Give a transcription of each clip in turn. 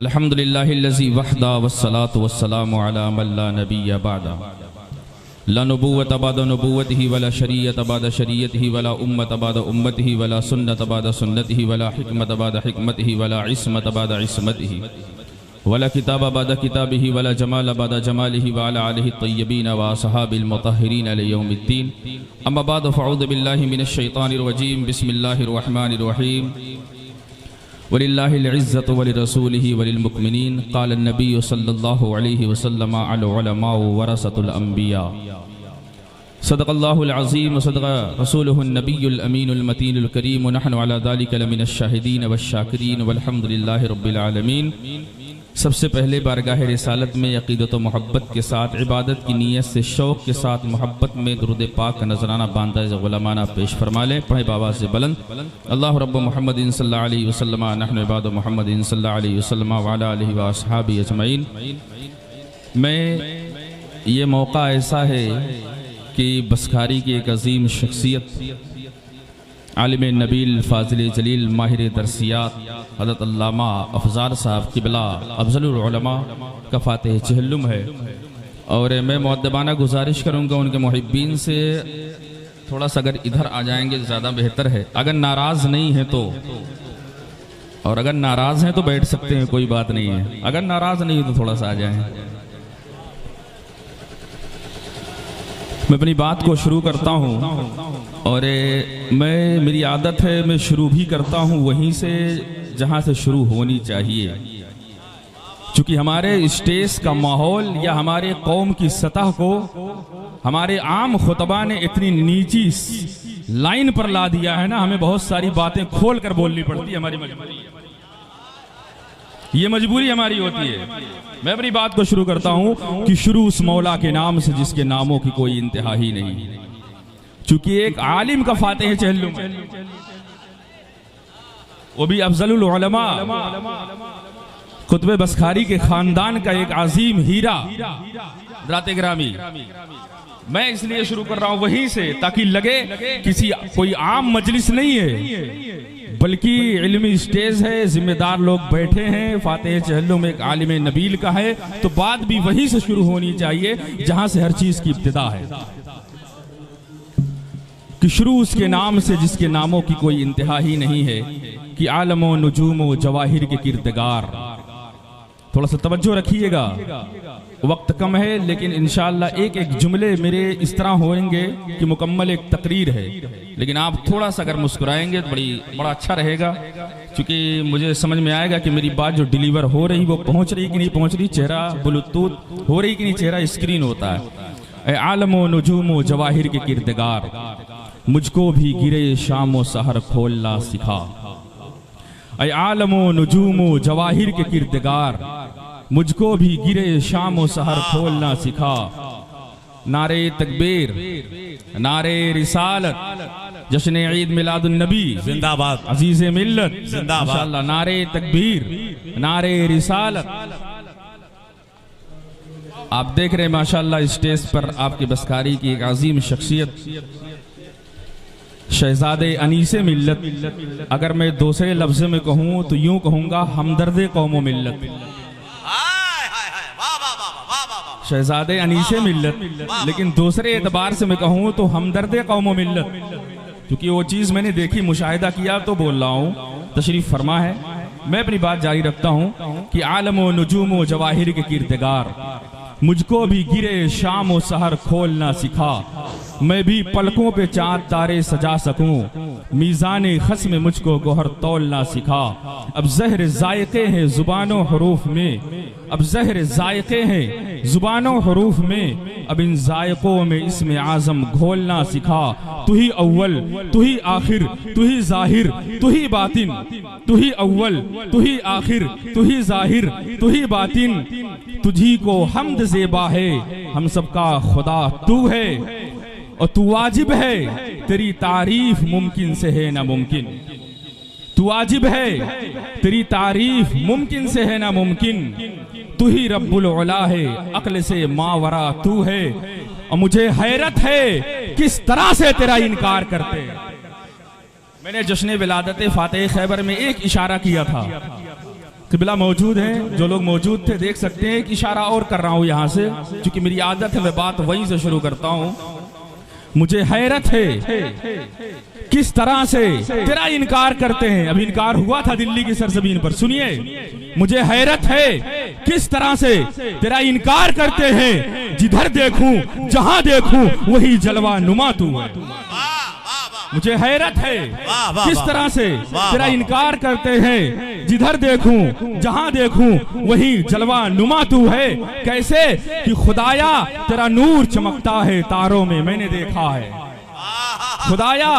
अल्हम्दुलिल्लाहिल्लज़ी वहदा वस्सलातु वस्सलामु अला मन ला नबिय्य बअदा ला नबुव्वत बअदा नबुव्वतिही वला शरीयत बअदा शरीयतिही वला उम्मत बअदा उम्मतिही वला सुन्नत बअदा सुन्नतिही वला हिकमत बअदा हिकमतिही वला इस्मत बअदा इस्मतिही वला किताब बअदा किताबिही वला जमाल बअदा जमालिही व अला आलिहि तय्यबीन व असहाबिल मुतahhiरीन इला यौमिद्दीन अम्मा बाद फ़अऊज़ु बिल्लाहि मिनश शैतानिर रजीम बिस्मिल्लाहिर रहमानिर रहीम वलिल्लाहिल इज़्ज़तु वलिरसूलिहि वलिलमुमिनीन क़ाल अन्नबिय्यु सल्लल्लाहु अलैहि वसल्लम अल उलमाउ वरसतुल अंबिया सदक़ल्लाहुल अज़ीम व सदक़ रसूलुहुन नबियुल अमीनुल मतीनुल करीम व नहनु अला ज़ालिका लमिनश शाहिदीन वश्शाकिरीन वल्हम्दुलिल्लाहि रब्बिल आलमीन। सबसे पहले बारगाह रिसालत में अक़ीदत व मोहब्बत के साथ इबादत की नीयत से शौक़ के साथ मोहब्बत में दुरूद पाक का नजराना बांधा ग़ुलामाना पेश फरमा लें। पढ़े बाबा से बुलंद अल्लाह रब्ब मुहम्मदिन सल्लल्लाहु अलैहि वसल्लम नहनु इबादु मुहम्मदिन सल्लल्लाहु अलैहि वसल्लम व अला आलिहि व अस्हाबिहि अजमईन। मैं ये मौका ऐसा है कि बसखारी की एक अजीम शख्सियत आलिम नबील फ़ाज़िल जलील माहिर दरसियात हज़रत अल्लामा अफ़ज़ाल साहब क़िबला अफ़ज़लुल उलमा का फ़ातिह चहल्लुम है, और मैं मुअद्दबाना गुजारिश करूँगा उनके मुहिब्बीन से थोड़ा सा अगर इधर आ जाएंगे ज़्यादा बेहतर है, अगर नाराज़ नहीं है तो, और अगर नाराज़ हैं तो बैठ सकते हैं, कोई बात नहीं है, अगर नाराज़ नहीं है तो थोड़ा सा आ जाएं। मैं अपनी बात को शुरू करता हूँ और मेरी आदत है मैं शुरू भी करता हूँ वहीं से जहाँ से शुरू होनी चाहिए, क्योंकि हमारे स्टेज का माहौल या हमारे कौम की सतह को हमारे आम खुतबा ने इतनी नीची लाइन पर ला दिया है ना, हमें बहुत सारी बातें खोल कर बोलनी पड़ती है, हमारी मजबूरी, ये मजबूरी हमारी होती है। मैं अपनी बात को शुरू करता हूं कि शुरू उस मौला के नाम से जिसके नामों की कोई इंतहा ही नहीं, चूंकि एक आलिम का फातिह चहल्लुम है, वो भी अफजलुल उलमा कुतुब बसखारी के खानदान का एक अजीम हीरा राते ग्रामी। मैं इसलिए शुरू कर रहा हूं वहीं से ताकि लगे किसी कोई आम मजलिस नहीं है, बल्कि इल्मी स्टेज है, जिम्मेदार लोग बैठे हैं, फातिह चहल्लुम एक आलिम नबील का है, तो बात भी वहीं से शुरू होनी चाहिए जहां से हर चीज की इब्तिदा है, कि शुरू उसके नाम से जिसके नामों की कोई इंतहा ही नहीं है, कि आलमो नुजूमो जवाहिर के किरदगार। थोड़ा सा तवज्जो रखिएगा, वक्त कम है, लेकिन इंशाअल्लाह एक एक जुमले मेरे इस तरह होंगे कि मुकम्मल एक तकरीर है, लेकिन आप थोड़ा सा अगर मुस्कुराएंगे तो बड़ा अच्छा रहेगा, क्योंकि मुझे समझ में आएगा कि मेरी बात जो डिलीवर हो रही वो पहुंच रही कि नहीं पहुंच रही, चेहरा ब्लूटूथ हो रही कि नहीं, चेहरा स्क्रीन होता है। ए आलमो नुजूमो जवाहिर के किरदगार, मुझको भी गिरे शामो सहर खोलना सिखा। ए आलमो नुजूमो जवाहिर के किरदगार, मुझको भी गिरे शामो सहर खोलना सिखा। नारे तकबीर, नारे रिसालत, जश्न ईद मिलादुन नबी जिंदाबाद, अजीज़े मिल्लत जिंदाबाद, माशाअल्लाह। नारे तकबीर, नारे रिसालत। आप देख रहे हैं माशाअल्लाह स्टेज पर आपकी बसखारी की एक अजीम शख्सियत शहजादे अनीसे मिल्लत, अगर मैं दूसरे लफ्ज़ में कहूँ तो यूं कहूँगा हमदर्दे कौमो मिल्लत, शहजादे अनीसे मिल्लत, लेकिन दूसरे एतबार से मैं कहूँ तो हमदर्दे कौमो मिल्लत, क्योंकि वो चीज़ मैंने देखी, मुशाहिदा किया तो बोल रहा हूँ, तशरीफ फरमा है। मैं अपनी बात जारी रखता हूँ कि आलमो नुजूमो जवाहिर के किरदगार, मुझको भी गिरे शाम व सहर खोलना सिखा। मैं भी पलकों पे चांद तारे सजा सकूं, मीज़ाने खस में मुझको गोहर तौलना सिखा। अब ज़हर जायके हैं जुबानों हरूफ में, अब ज़हर जायके हैं जुबानों हरूफ में, अब इन जायकों में इसमें आज़म घोलना सिखा। तू ही अव्वल, तू ही आखिर, तू ही जाहिर, तू ही बातिन, तू ही अव्वल, तू ही आखिर, तू ही जाहिर, तू ही बातिन। तुझी को हमद ज़ेबा है, हम सबका खुदा तू है, और तू वाजिब है, तेरी तारीफ मुमकिन से है ना मुमकिन। तू वाजिब है, तेरी तारीफ मुमकिन से है ना मुमकिन। तू ही रब्बुल उला है, अक्ल से मावरा तू है, और मुझे हैरत है किस तरह से तेरा इनकार करते। मैंने जश्न विलादत फातिह खैबर में एक इशारा किया था, क़िबला मौजूद हैं, जो लोग मौजूद थे देख सकते हैं कि इशारा और कर रहा हूँ यहाँ से, क्योंकि मेरी आदत है मैं बात वहीं से शुरू करता हूँ। मुझे हैरत है किस तरह से तेरा इनकार करते हैं। अभी इनकार हुआ था दिल्ली की सरजमीन पर, सुनिए। मुझे हैरत है किस तरह से तेरा इनकार करते हैं, जिधर देखूं जहां देखूं वही जलवा नुमा तू है। मुझे हैरत है किस तरह से तेरा इनकार करते हैं, जिधर देखूं जहां देखूं वही जलवा नुमा तू है। कैसे कि खुदाया तेरा नूर चमकता है तारों में, मैंने देखा है। खुदाया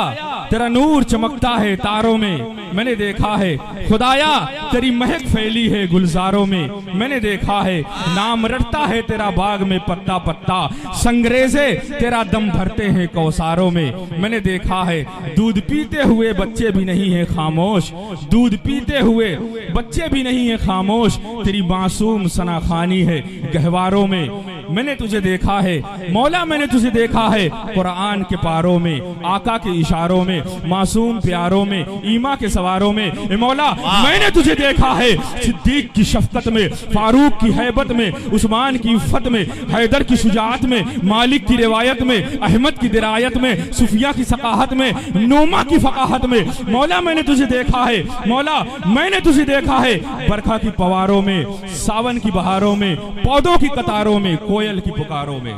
तेरा नूर चमकता है तारों में, मैंने देखा है। खुदाया तेरी महक फैली है गुलजारों में, मैंने देखा है। नाम रटता है तेरा बाग में पत्ता पत्ता, संग्रेजे तेरा दम भरते हैं कौसारों में, मैंने देखा है। दूध पीते हुए बच्चे भी नहीं है खामोश, दूध पीते हुए बच्चे भी नहीं है खामोश। तेरी मासूम सनाखानी है गहवारों में, मैंने तुझे देखा है। मौला मैंने तुझे देखा है कुरान के पारों में, आका के इशारों में, मासूम प्यारों में, ईमा के सवारों में। ए मौला मैंने तुझे देखा है सिद्दीक की शफकत में, फारूक की हैबत में, उस्मान की इफ़्फ़त में, हैदर की शुजाअत में, मालिक की रिवायत में, अहमद की दिरायत में, सुफिया की सकाहत में, नोमा की फकाहत में। मौला मैंने तुझे देखा है, मौला मैंने तुझे देखा है बरखा की पवारों में, सावन की बहारों में, पौधों की कतारों में, कोयल की पुकारों में।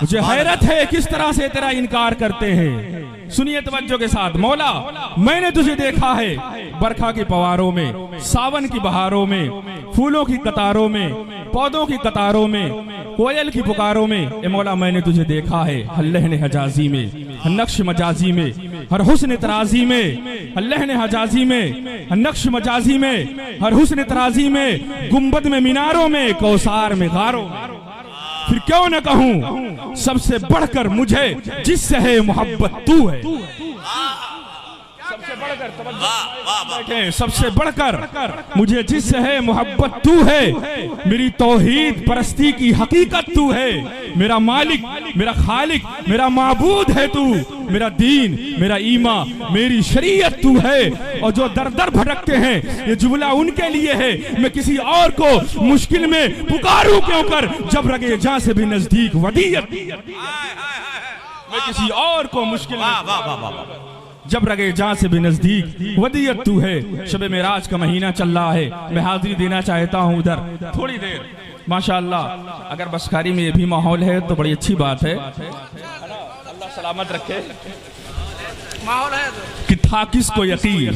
मुझे हैरत है किस तरह से तेरा इनकार करते हैं। सुनिए तवज्जो के साथ। मौला मैंने तुझे देखा है बरखा की पवारों में, सावन की बहारों में, फूलों की कतारों में, पौधों की कतारों में, कोयल की पुकारों में। ए मौला मैंने तुझे देखा है अल्लाह ने हजाजी में, नक्श मजाजी में, हर हुस्न तराजी में, अल्लाह ने हजाजी में, नक्श मजाजी में, हर हुस्न तराजी में, गुंबद में मीनारों में, कौसार में गारों में। फिर क्यों न कहूं सबसे बढ़कर मुझे जिससे है मोहब्बत तू है। सबसे बढ़कर बैठे, सबसे बढ़कर मुझे जिससे है मोहब्बत तू है। मेरी तौहीद परस्ती की हकीकत तू है। मेरा मालिक, मेरा खालिक, मेरा माबूद है तू। मेरा दीन, मेरा ईमा, मेरी शरीयत तू है। और जो दर दर भटकते हैं ये जुमला उनके लिए है। मैं किसी और को मुश्किल में पुकारूं क्यों कर, जब रगे जहां से भी नजदीक वदीयत। मैं किसी और को मुश्किल में जब रगे जहां से भी नजदीक वदीयत तू है। शब मेराज का महीना चल रहा है, मैं हाजिरी देना चाहता हूं उधर थोड़ी देर। माशाअल्लाह अगर बसखारी में ये भी माहौल है तो बड़ी अच्छी बात है। अल्लाह सलामत रखे। माहौल है कि था किसको यकीन,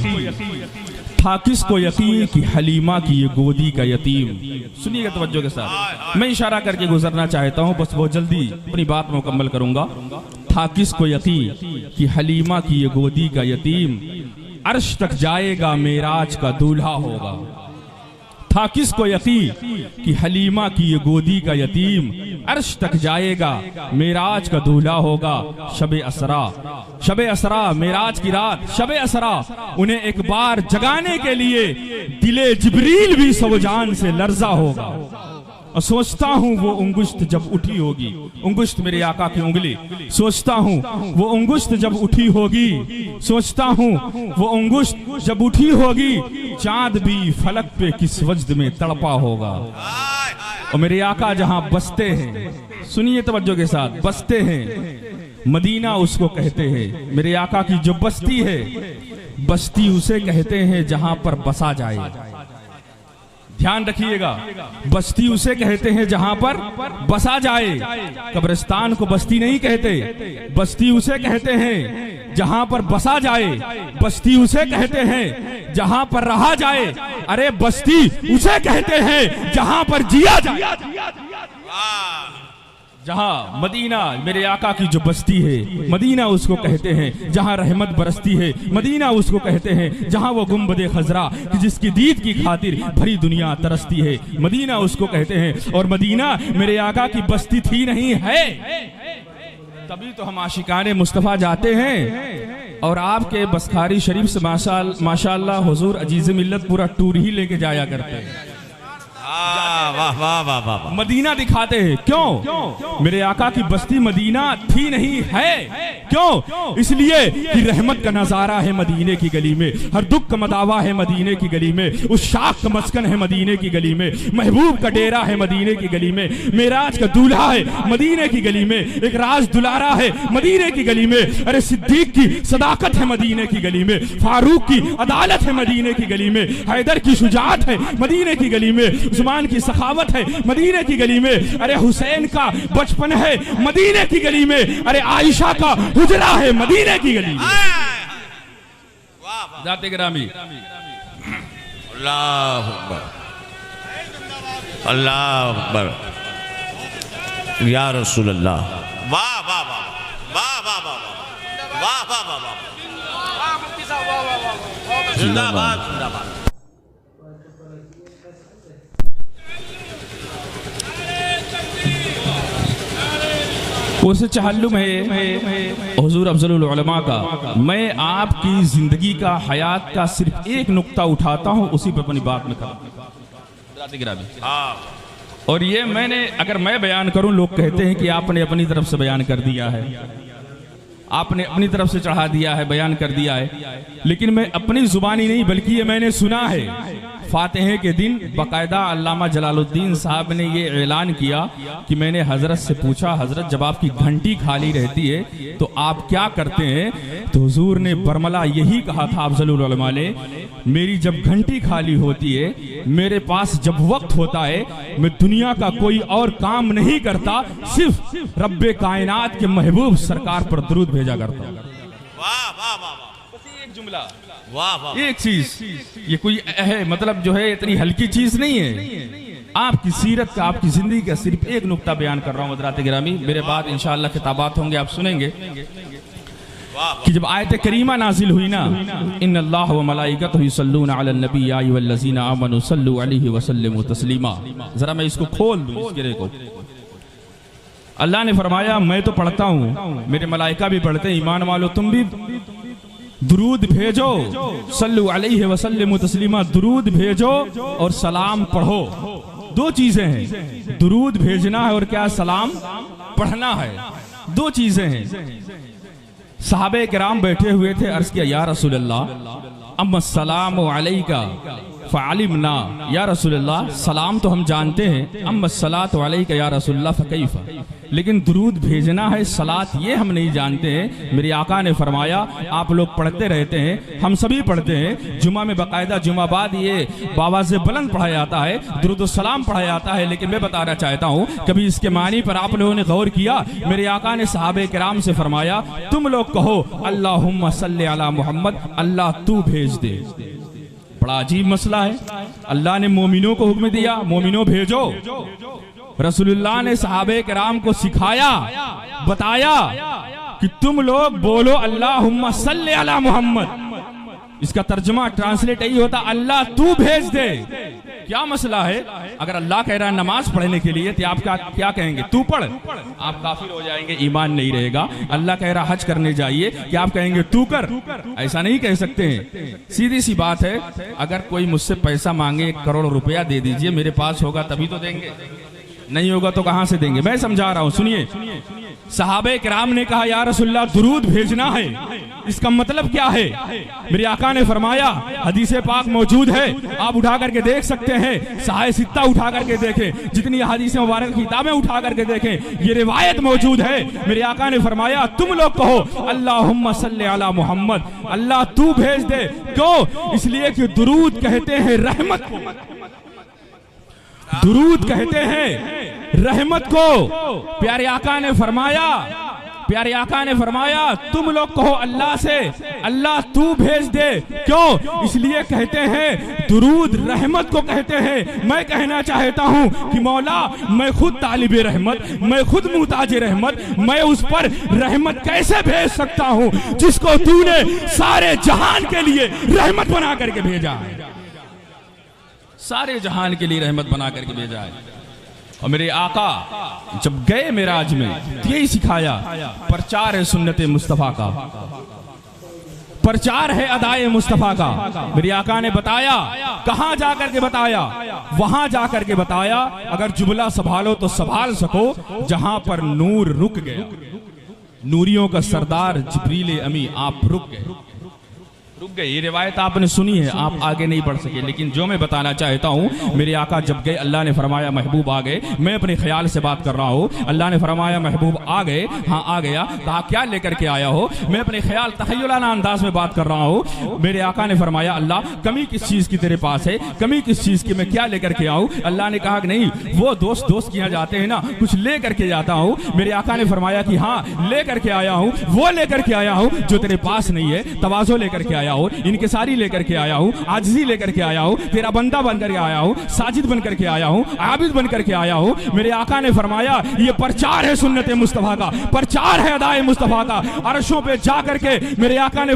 था किसको यकीन कि हलीमा की ये गोदी का यतीम। सुनिएगा तवज्जो के साथ, मैं इशारा करके गुजरना चाहता हूं, बस बहुत जल्दी अपनी बात मुकम्मल करूंगा। था किसको यकीन कि हलीमा की ये गोदी का यतीम अर्श तक जाएगा मेराज का दूल्हा होगा। था किसको यकीन कि हलीमा की ये गोदी का यतीम अर्श तक जाएगा मेराज का दूल्हा होगा। शबे असरा, शबे असरा, मेराज की रात, शबे असरा उन्हें एक बार जगाने के लिए दिले जिब्रील भी सवजान से लर्जा होगा। और सोचता हूँ वो उंगुश्त जब उठी होगी, उंगुश्त मेरे आका की उंगली, सोचता हूँ वो उंगुश्त जब उठी होगी, सोचता हूँ वो उंगुश्त जब उठी होगी, चांद भी फलक पे किस वज्द में तड़पा होगा। और मेरे आका जहाँ बसते हैं, सुनिए तवज्जो के साथ, बसते हैं मदीना उसको कहते हैं। मेरे आका की जो बस्ती है, बस्ती उसे कहते हैं जहां पर बसा जाए। ध्यान रखिएगा, बस्ती उसे कहते हैं जहां पर बसा जाए। कब्रिस्तान को बस्ती नहीं कहते, बस्ती उसे कहते हैं जहां पर बसा जाए। बस्ती उसे कहते हैं जहां पर रहा जाए। अरे बस्ती उसे कहते हैं जहां पर जिया जाए। जहां मदीना मेरे आका की जो बस्ती है, मदीना उसको कहते हैं जहां रहमत बरसती है। मदीना उसको कहते हैं जहां वो गुंबदे खजरा कि जिसकी दीद की खातिर भरी दुनिया तरसती है। मदीना उसको कहते हैं। और मदीना मेरे आका की बस्ती थी नहीं है, तभी तो हम आशिकाने मुस्तफ़ा जाते हैं। और आपके बसखारी शरीफ से माशाअल्लाह हुजूर अजीज़ मिल्लत पूरा टूर ही लेके जाया करते हैं। वाह वाह वाह वाह। मदीना दिखाते हैं। क्यों? मेरे आका की बस्ती मदीना थी नहीं है। क्यों? इसलिए कि रहमत का नजारा है मदीने की गली में, हर दुख का मदावा है मदीने की गली में, उस शाख का मस्कन है मदीने की गली में, महबूब का डेरा है मदीने की गली में, मेराज का दूल्हा है मदीने की गली में, एक राज दुलारा है मदीने की गली में, अरे सिद्दीक की सदाकत है मदीने की गली में, फारूक की अदालत है मदीने की गली में, हैदर की शुजाअत है मदीने की गली में, उस्मान की सखावत है मदीने की गली में, अरे हुसैन का बचपन है मदीने की गली में, अरे आयशा का हुजरा है मदीने की गली में। जाते गिरामी अल्लाह अकबर, अल्लाह अकबर, या रसूल अल्लाह। वाह वाह वाह वाह वाह वाह वाह वाह वाह वाह, जिंदाबाद जिंदाबाद। उस चहल्लुम है हुजूर अफजलुल उलमा का। मैं आपकी जिंदगी का, हयात का सिर्फ एक नुक्ता उठाता हूं, उसी पर अपनी बात में हाँ। और ये मैंने, अगर मैं बयान करूं, लोग कहते हैं कि आपने अपनी तरफ से बयान कर दिया है, आपने अपनी तरफ से चढ़ा दिया है, बयान कर दिया है। लेकिन मैं अपनी जुबानी नहीं, बल्कि ये मैंने सुना है। फातिहे के दिन बाकायदा अल्लामा जलालुद्दीन साहब ने ये ऐलान किया कि मैंने हजरत से पूछा, हजरत जब आपकी घंटी खाली रहती है तो आप क्या करते हैं? तो हुजूर ने बरमला यही कहा था अफजलुल उलमा ने, मेरी जब घंटी खाली होती है, मेरे पास जब वक्त होता है, मैं दुनिया का कोई और काम नहीं करता, सिर्फ रब्बे कायनात के महबूब सरकार पर दुरूद भेजा करता हूं। वाह वाह वाह, एक जुमला, वाह वाह, एक चीज, ये कोई है मतलब जो है इतनी हल्की चीज नहीं है। आपकी सीरत का, आपकी जिंदगी का सिर्फ एक नुक्ता बयान कर रहा हूं हज़रात गिरामी। मेरे बाद इंशाअल्लाह खिताबात होंगे, आप सुनेंगे कि जब आयत करीमा नाजिल हुई ना, इन्नल्लाह व मलाइकतहु युसल्लूना अलन नबी या अय्युहल्लज़ीना आमनू सल्लु अलैहि व सल्लिमू तस्लीमा। जरा मैं इसको खोल दूं, इस गिरे को। अल्लाह ने फरमाया, मैं तो पढ़ता हूं, मेरे मलाइका भी पढ़ते हैं, ईमान वालों तुम भी दुरूद भेजो, सल्लु अलैहि व सल्लिमू तस्लीमा, दुरूद भेजो और सलाम पढ़ो। दो चीजें हैं, दुरूद भेजना है और क्या, सलाम पढ़ना है। दो चीजें हैं। सहाबे किराम बैठे हुए थे, अर्ज किया या रसूल अल्लाह अम्मा सलाम अलैका फ़अलिमना, या रसूल अल्लाह सलाम तो हम जानते हैं, अम्मा सलात अलैका या रसूल अल्लाह फ़कैफ़ा, लेकिन दुरूद भेजना है, सलात ये हम नहीं जानते हैं। मेरे आका ने फरमाया, आप लोग पढ़ते रहते हैं, हम सभी पढ़ते हैं, जुमा में बाकायदा जुमा बाद ये बावाज़े बुलंद पढ़ा जाता है, दुरूद सलाम पढ़ा जाता है। लेकिन मैं बताना चाहता हूँ, कभी इसके मानी पर आप लोगों ने गौर किया? मेरे आका ने सहाबे किराम से फरमाया, तुम लोग कहो अल्लाहुम्मा सल्ली अला मुहम्मद, अल्लाह तू भेज दे। बड़ा अजीब मसला है। अल्लाह ने मोमिनों को हुक्म दिया, मोमिनों भेजो। रसूलुल्लाह ने सहाबे किराम को सिखाया, बताया कि तुम लोग बोलो अल्लाहुम्मा सल्ली अला मुहम्मद। इसका तर्जुमा ट्रांसलेट यही होता, अल्लाह तू भेज दे। क्या मसला है? अगर अल्लाह कह रहा है नमाज पढ़ने के लिए, तो आप क्या कहेंगे? तू पढ़। आप काफिर हो जाएंगे, ईमान नहीं रहेगा। अल्लाह कह रहा हज करने जाइए, क्या आप कहेंगे तू कर? ऐसा नहीं कह सकते हैं। सीधी सी बात है, अगर कोई मुझसे पैसा मांगे 1 करोड़ रुपया दे दीजिए, मेरे पास होगा तभी तो देंगे, नहीं होगा तो कहां से देंगे? मैं समझा रहा हूं, सुनिए। सहाबे किराम ने कहा, या रसूलल्लाह दुरूद भेजना है, इसका मतलब क्या है? मेरे आका ने फरमाया, हदीस पाक मौजूद है, आप उठा करके देख सकते हैं, साहे सित्ता उठा करके देखें, जितनी हदीस मुबारक किताबें उठा करके देखें, ये रिवायत मौजूद है। मेरे आका ने फरमाया, तुम लोग कहो अल्लाहुम्मा सल्ली अला मुहम्मद, अल्लाह तू भेज दे। क्यों? इसलिए कि दुरूद कहते हैं रहमत को, दुरूद कहते हैं रहमत को। प्यारे आका ने फरमाया, प्यारे आका ने फरमाया, तुम लोग कहो अल्लाह से अल्लाह तू भेज दे। क्यों? इसलिए कहते हैं दुरूद रहमत को कहते हैं। मैं कहना चाहता हूं कि मौला, मैं खुद तालिबे रहमत, मैं खुद मुहताज रहमत, मैं उस पर रहमत कैसे भेज सकता हूं जिसको तूने सारे जहान के लिए रहमत बना करके भेजा है, सारे जहान के लिए रहमत बना करके भेजा है। और मेरे आका जब गए मेराज में, यही सिखाया, प्रचार है सुन्नत मुस्तफा का, प्रचार है अदाए मुस्तफ़ा का। मेरे आका ने बताया, कहां जाकर के बताया? वहां जाकर के बताया, अगर जुमला संभालो तो संभाल सको, जहां पर नूर रुक गया। नूरियों का सरदार जिब्रील अमी आप रुक गए। ये रिवायत आपने सुनी है, आप आगे नहीं बढ़ सके। लेकिन जो मैं बताना चाहता हूँ, मेरे आका जब गए, अल्लाह ने फरमाया महबूब आ गए। मैं अपने ख्याल से बात कर रहा हूँ। अल्लाह ने फरमाया महबूब आ गए। हाँ आ गया। कहा क्या लेकर के आया हो? मैं अपने ख्याल तखय्युलाना अंदाज में बात कर रहा हूँ। मेरे आका ने फरमाया अल्लाह कमी किस चीज की तेरे पास है? कमी किस चीज की? मैं क्या लेकर के आऊँ? अल्लाह ने कहा कि नहीं, वो दोस्त के यहाँ जाते हैं ना, कुछ ले करके जाता हूँ। मेरे आका ने फरमाया कि हाँ लेकर के आया हूँ, वो लेकर के आया हूँ जो तेरे पास नहीं है। तवाज़ो लेकर के आया हूँ, इनकिसारी लेकर के आया हूँ, आजिज़ी लेकर के आया हूँ, तेरा बंदा बनकर के आया हूँ, साजिद बनकर के आया हूँ, आबिद बनकर के आया हूँ। मेरे आका ने फरमाया ये प्रचार है सुन्नत मुस्तफ़ा का, प्रचार है अदाए मुस्तफ़ा का। अर्शों पे जा करके मेरे आका ने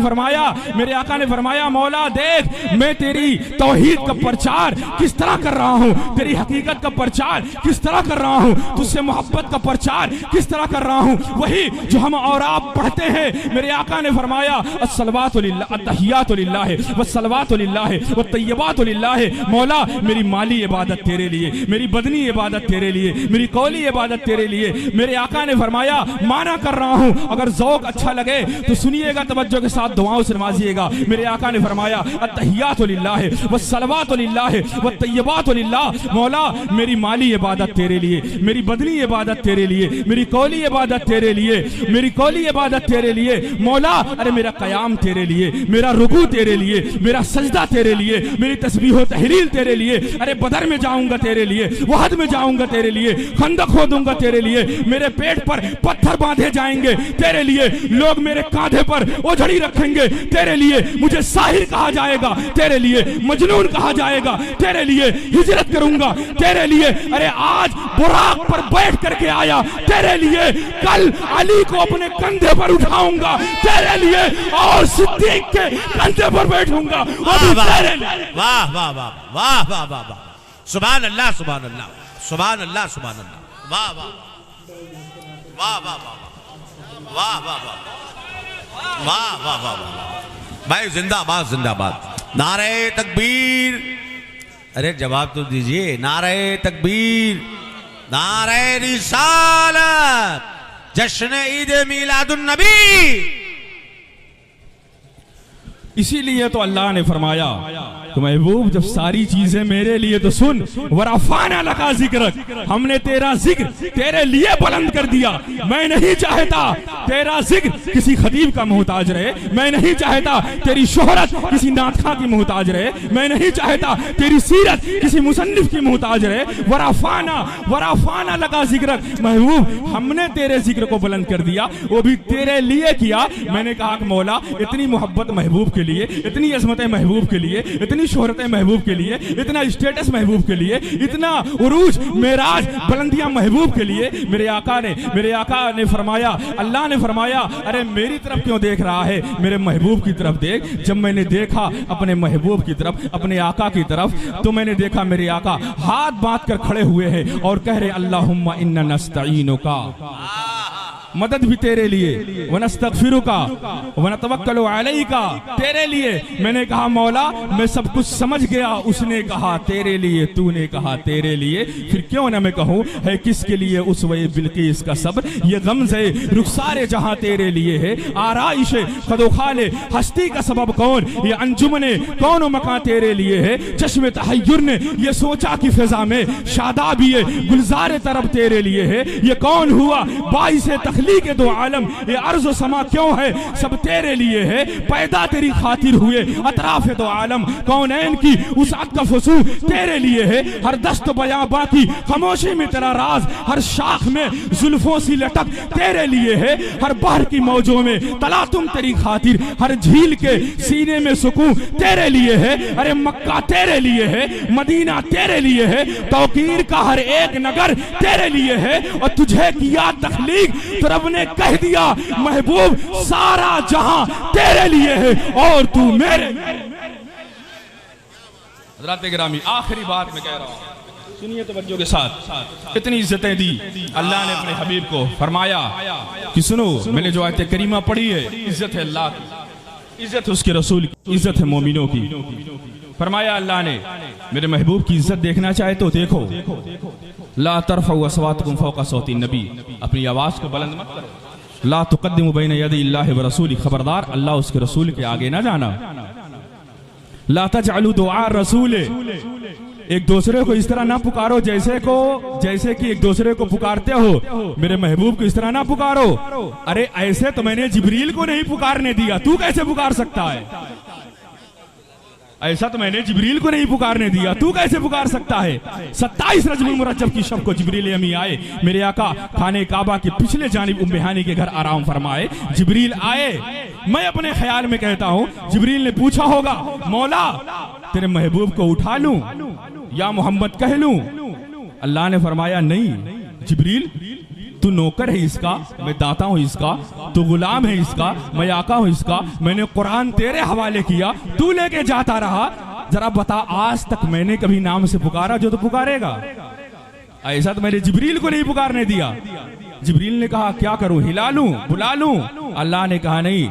फरमाया मौला देख, मैं तेरी तौहीद का प्रचार किस तरह कर रहा हूँ, तेरी हकीकत का प्रचार किस तरह कर रहा हूँ, तुझसे मोहब्बत का प्रचार किस तरह कर रहा हूँ, वही जो हम और आप पढ़ते हैं। मेरे आका ने फरमाया अस्सलावातु लिल्लाह, अत्तहियातु लिल्लाह, वस्सलावातु लिल्लाह, वत्तय्यबातु लिल्लाह। मौला मेरी माली इबादत तेरे लिए, मेरी बदनी इबादत तेरे लिए, मेरी कौली इबादत तेरे लिए। मेरे आका ने फरमाया माना कर रहा हूँ, अगर ज़ौक़ अच्छा लगे तो सुनिएगा, तवज्जो के साथ दुआओं से नवाजिएगा। मेरे आका ने फरमाया अत्तहियातु लिल्लाह, वस्सलावातु लिल्लाह, वत्तय्यबातु लिल्लाह। मौला मेरी माली इबादत तेरे लिए, मेरी बदनी इबादत तेरे लिए, मेरी कौली इबादत तेरे लिए, मेरी कौली इबादत तेरे लिए। मौला अरे मेरा क़याम तेरे लिए, मेरा रुकू तेरे लिए, मेरा सजदा तेरे लिए, मेरी तस्बीह व तहलील तेरे लिए। अरे बदर में जाऊंगा तेरे लिए, वहद में जाऊंगा तेरे लिए, खंदक खोदूंगा तेरे लिए। मेरे पेट पर पत्थर बांधे जाएंगे तेरे लिए, लोग मेरे कांधे पर ओझड़ी रखेंगे तेरे लिए। मुझे साहिर कहा जाएगा तेरे लिए, मजनून कहा जाएगा तेरे लिए, हिजरत करूंगा तेरे लिए। अरे आज बुराक पर बैठ करके आया तेरे लिए, कल अली को अपने कंधे पर उठाऊंगा तेरे लिए, और सिद्दीक के कंधे पर बैठूंगा। वाह वाह वाह वाह वाह वाह, सुभान अल्लाह सुभान अल्लाह सुभान अल्लाह सुभान अल्लाह, वाह वाह वाह वाह वाह वाह वाह वाह वाह वाह। भाई जिंदाबाद जिंदाबाद, नारे तकबीर। अरे जवाब तो दीजिए, नारे तकबीर, नारे रिसालत, जश्न ईद मिलादुन नबी। इसीलिए तो अल्लाह ने फरमाया तो महबूब जब सारी चीजें मेरे लिए, तो सुन, वरफाना लका जिक्र, हमने तेरा जिक्र तेरे लिए बुलंद कर दिया। मैं नहीं चाहता तेरा जिक्र किसी खतीब का मोहताज रहे, मैं नहीं चाहता तेरी शोहरत किसी नातखा की मोहताज रहे, मैं नहीं चाहता तेरी सीरत किसी मुसन्निफ की मोहताज रहे। वरफाना लका जिक्र, महबूब हमने तेरे जिक्र को बुलंद कर दिया, वो भी तेरे लिए किया। मैंने कहा कि मौला इतनी मोहब्बत महबूब के लिए, इतनी अजमतें महबूब के लिए, इतनी शोहरतें महबूब के लिए, इतना स्टेटस महबूब के लिए, इतना उरूज मेराज बुलंदियां महबूब के लिए। मेरे आका ने फरमाया, अल्लाह ने फरमाया अरे मेरी तरफ क्यों देख रहा है, मेरे महबूब की तरफ देख। जब मैंने देखा अपने महबूब की तरफ, अपने आका की तरफ, तो मैंने देखा मेरे आका हाथ बांध कर खड़े हुए हैं और कह रहे अल्लाहुम्मा इन्ना नस्तईनुका, मदद भी तेरे लिए, वनस्तगफिरुका वनतवक्कलु अलैका, तेरे लिए। मैंने कहा मौला मैं सब कुछ समझ गया। उसने कहा तेरे लिए, तूने कहा तेरे लिए, फिर क्यों ना मैं कहूँ है किसके लिए उसवे बिल्किस का सब्र, ये गमज़े रुखसारे जहां तेरे लिए है, आराइश खदोखाले हस्ती का सबब कौन, ये अंजुमने कौन मकान तेरे लिए है। चश्मे तहय्युर ने ये सोचा कि फिजा में शादाबी गुलजार तरफ तेरे लिए है। ये कौन हुआ बाइसे के दो आलम, ये अर्ज़ व समा क्यों है, सब तेरे लिए है। पैदा तेरी खातिर हुए अतराफ दो आलम, कौनैन की उसात का फसू तेरे लिए है। हर दस्त बयां बाकी खामोशी में तेरा राज, हर शाख में जुल्फों सी लटक तेरे लिए है। हर बहर की मौजों में तला तुम तेरी खातिर, हर झील के सीने में सुकून तेरे लिए है। अरे मक्का तेरे लिए है, मदीना तेरे लिए है, तौकीर का हर एक नगर तेरे लिए है। और तुझे किया तख्लीक तो रब ने कह दिया महबूब सारा जहां तेरे लिए है और तू मेरे। हज़रात गिरामी आखिरी बात मैं कह रहा हूं, सुनिए तवज्जो के साथ। इतनी इज्जतें दी अल्लाह ने अपने हबीब को, फरमाया कि सुनो मैंने जो आयत करीमा पढ़ी है, इज्जत है अल्लाह की, इज्जत उसके रसूल की, इज्जत है मोमिनों की। फरमाया अल्लाह ने मेरे महबूब की इज्जत देखना चाहे तो देखो, ला तरफ़उ अस्वातकुम फ़ौक़ सौती नबी, अपनी आवाज को बुलंद मत करो। ला तुक़द्दिमू बैन यदैल्लाहि व रसूली, खबरदार अल्लाह उसके रसूल के आगे ना जाना। ला तजअलू दुआ रसूल, एक दूसरे को इस तरह ना पुकारो जैसे कि एक दूसरे को पुकारते हो, मेरे महबूब को इस तरह ना पुकारो। अरे ऐसे तो मैंने जिब्रील को नहीं पुकारने दिया, तू कैसे पुकार सकता है? ऐसा तो मैंने जिब्रील को नहीं पुकारने दिया, तू कैसे पुकार सकता है? 27 रजबुल मुरज्जब की शब को जिब्रील अमी आए, मेरे आका खाने काबा के पिछले जानिब उम्मे हानी के घर आराम फरमाए। जिब्रील आए, मैं अपने ख्याल में कहता हूँ जिब्रील ने पूछा होगा, मौला तेरे महबूब को उठा लूं या मोहम्मद कह लूं? अल्लाह ने फरमाया नहीं जिब्रील, तू नौकर है इसका, मैं दाता हूं इसका, तू गुलाम है इसका, मैं आका हूं इसका, मैंने कुरान तेरे हवाले किया, तू लेके जाता रहा। जरा बता आज तक मैंने कभी नाम से पुकारा जो तो पुकारेगा? ऐसा तो मैंने जिब्रील को नहीं पुकारने दिया। जिब्रील ने कहा क्या करूं, हिला लूं, बुला लूं? अल्लाह ने कहा नहीं,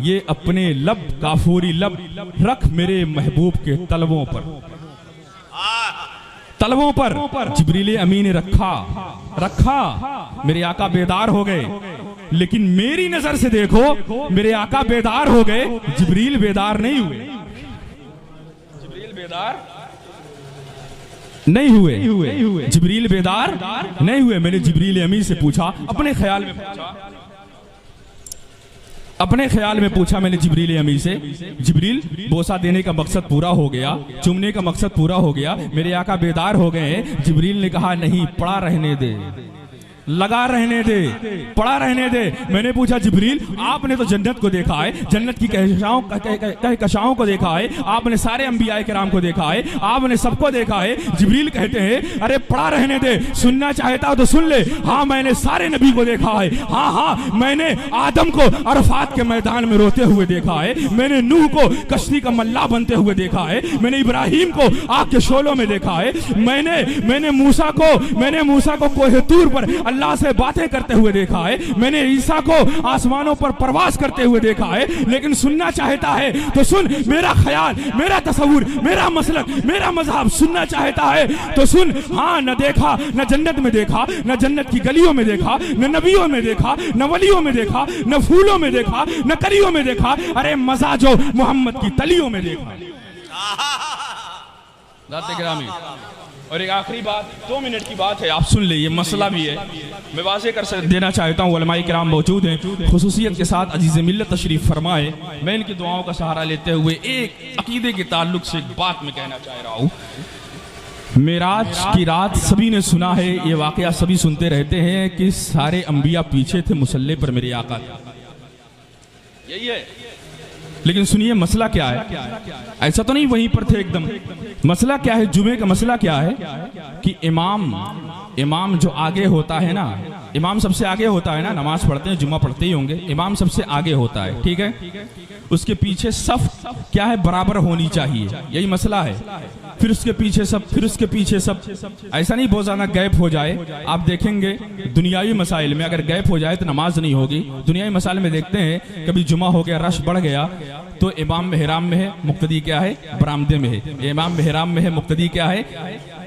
ये अपने लब काफूरी लब रख मेरे महबूब के तलबों पर, तलबों पर। जिब्रील अमीन ने रखा, मेरे आका बेदार हो गए। लेकिन मेरी नजर से देखो, मेरे आका बेदार हो गए, जिब्रील बेदार नहीं हुए। जिब्रील बेदार नहीं हुए, जिब्रील बेदार नहीं हुए। मैंने जिब्रील अमीन से पूछा, अपने ख्याल में पूछा मैंने जिब्रील अमीन से, जिब्रील बोसा देने का मकसद पूरा हो गया, चुमने का मकसद पूरा हो गया, मेरे आका बेदार हो गए। जिब्रील ने कहा नहीं, पड़ा रहने दे, लगा रहने दे, पड़ा रहने दे। मैंने पूछा जिब्रील आपने तो जन्नत को देखा है, जन्नत की कहकशाओं को देखा है, आपने सारे अंबिया किराम को देखा है, आपने सबको देखा है। जिब्रील कहते हैं अरे पड़ा रहने दे, सुनना चाहता तो सुन ले। हाँ मैंने सारे नबी को देखा है, हाँ मैंने आदम को अरफात के मैदान में रोते हुए देखा है, मैंने नूह को कश्ती का मल्ला बनते हुए देखा है, मैंने इब्राहिम को आग के शोलों में देखा है, मैंने मूसा को कोहे तूर पर अल्लाह से बातें करते हुए देखा है, मैंने ईसा को आसमानों पर प्रवास करते हुए देखा है। लेकिन सुनना चाहता है तो सुन, मेरा ख्याल, मेरा तस्वुर, मेरा मसलक, मेरा मजहब सुनना चाहता है तो सुन। हाँ न देखा, न जन्नत में देखा, न जन्नत की गलियों में देखा, न नबियों में देखा, न वलियों में देखा, न फूलों में देखा, न कलियों में देखा, अरे मजा जो मोहम्मद की तलियों में देखा। और एक आखिरी बात, 2 मिनट की बात है, आप सुन ले, ये मसला भी है, मैं वाज़ेह कर देना चाहता हूँ। उलमाए किराम मौजूद हैं, खुसूसियत के साथ अजीज़ मिल्लत तशरीफ़ फरमाए। मैं इनकी दुआओं का सहारा लेते हुए एक अकीदे के ताल्लुक से एक बात मैं कहना चाह रहा हूँ। मेराज की रात सभी ने सुना है, ये वाक़या सभी सुनते रहते हैं कि सारे अंबिया पीछे थे मुसल्ले पर मेरे आका, यही है। लेकिन सुनिए मसला क्या है, ऐसा तो नहीं वहीं पर थे एकदम। मसला क्या है, जुमे का मसला क्या है कि इमाम जो आगे होता है ना, इमाम सबसे आगे होता है ना, नमाज पढ़ते हैं, जुम्मा पढ़ते ही होंगे, इमाम सबसे आगे होता है, ठीक है। उसके पीछे सफ क्या है, बराबर होनी चाहिए, यही मसला है। फिर उसके पीछे सब, फिर उसके पीछे सब, ऐसा नहीं बहुत ज्यादा गैप हो जाए। आप देखेंगे दुनियावी मसाइल में अगर गैप हो जाए तो नमाज नहीं होगी। दुनियावी मसाइल में देखते हैं कभी जुमा हो गया, रश बढ़ गया, तो इमाम मेहराम में है, मुक्तदी क्या है, बरामदे में है। इमाम मेहराम में है, मुक्तदी क्या है,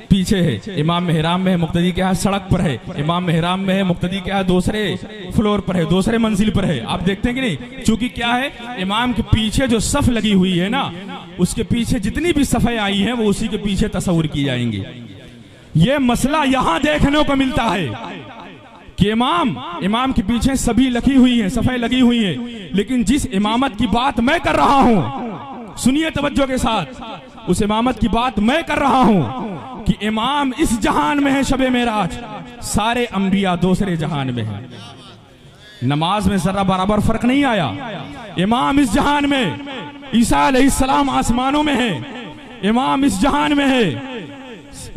पीछे है। इमाम मेहराम में है, मुक्तदी क्या है, सड़क पर है। इमाम मेहराम में है, मुक्तदी क्या है, दूसरे फ्लोर पर है, दूसरे मंजिल पर है। आप देखते हैं कि नहीं, चूंकि क्या है, इमाम के पीछे जो सफ लगी हुई है ना, उसके पीछे जितनी भी सफ़ें आई हैं वो उसी के पीछे तस्वुर की जाएंगी। ये मसला यहां देखने को मिलता है कि इमाम के पीछे सभी लगी हुई हैं, सफ़ें लगी हुई हैं। लेकिन जिस इमामत की बात मैं कर रहा हूं, सुनिए तवज्जो के साथ, उस इमामत की बात मैं कर रहा हूं कि इमाम इस जहान में है शबे मेराज, सारे अंबिया दूसरे जहान में है। नमाज में जरा बराबर फर्क नहीं आया। इमाम इस जहान में, ईसा अलैहिस्सलाम आसमानों में है, इमाम इस जहान में है,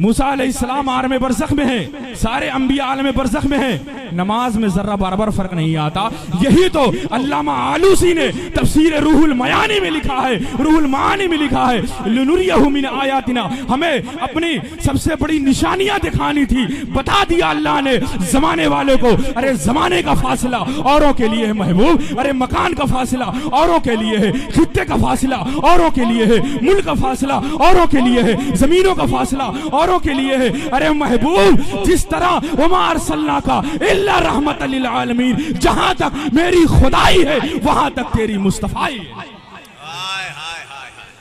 मूसा अलैहिस्सलाम आलम बरज़ख में है, सारे अंबिया आलम बरज़ख में है, नमाज में जर्रा बराबर फर्क नहीं आता। यही तो अल्लामा आलूसी ने तफसीर रूहुल मयानी में लिखा है, रूहुल मानी में लिखा है, लिनुरियहु मिन आयातिना, हमें अपनी सबसे बड़ी निशानियां दिखानी थी, बता दिया अल्लाह ने जमाने वालों को। अरे जमाने का फासला औरों के लिए है महबूब, अरे मकान का फासला औरों के लिए है, खित्ते का फासला औरों के लिए है, मुल्क का फासला औरों के लिए है, जमीनों का फासला औरों के लिए है। अरे महबूब, जिस तरह वमा अरसलनाका इल्ला रहमतल लिल आलमीन, जहां तक मेरी खुदाई है वहां तक तेरी मुस्तफाई है।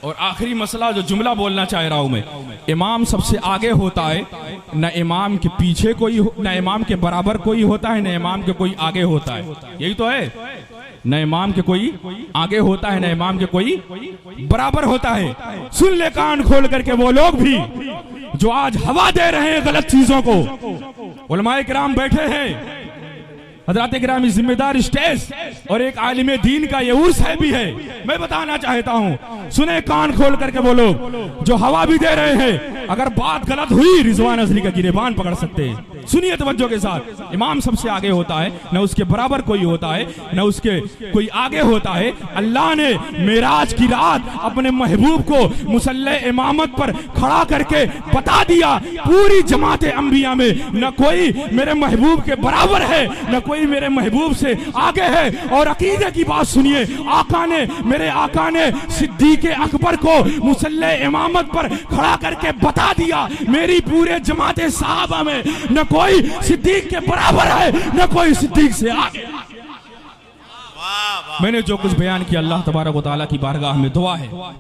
और आखिरी मसला जो जुमला बोलना चाह रहा हूं मैं, इमाम सबसे आगे होता है, न इमाम के पीछे कोई, न इमाम के बराबर कोई होता है, न इमाम के कोई आगे होता है। यही तो है, न इमाम के कोई आगे होता है, न इमाम के कोई बराबर होता है। सुन ले कान खोल करके वो लोग भी जो आज हवा दे रहे हैं गलत चीजों को। उलमाए किराम बैठे हैं, हजरात किराम जिम्मेदार स्टेज और एक आलिम दीन का ये उर्स है भी है। मैं बताना चाहता हूँ, सुने कान खोल करके वो लोग जो हवा भी दे रहे हैं, अगर बात गलत हुई रिजवान अजली का गिरेबान पकड़ सकते हैं। सुनिए तवज्जो के साथ, इमाम सबसे आगे होता है, न उसके बराबर कोई होता है, न उसके कोई आगे होता है। अल्लाह ने मेराज की रात अपने महबूब को मुसल्ले इमामत पर खड़ा करके बता दिया, पूरी जमात अंबिया में न कोई मेरे महबूब के बराबर है, न कोई मेरे महबूब से आगे है। और अकीदे की बात सुनिए, आका ने, मेरे आका ने सिद्दीक अकबर को मुसल्ले इमामत पर खड़ा करके बता दिया, मेरी पूरे जमात साहबा में न कोई सिद्दीक के बराबर है, न कोई सिद्दीक से आगे। मैंने जो कुछ बयान किया, अल्लाह तबारक व तआला की बारगाह में दुआ है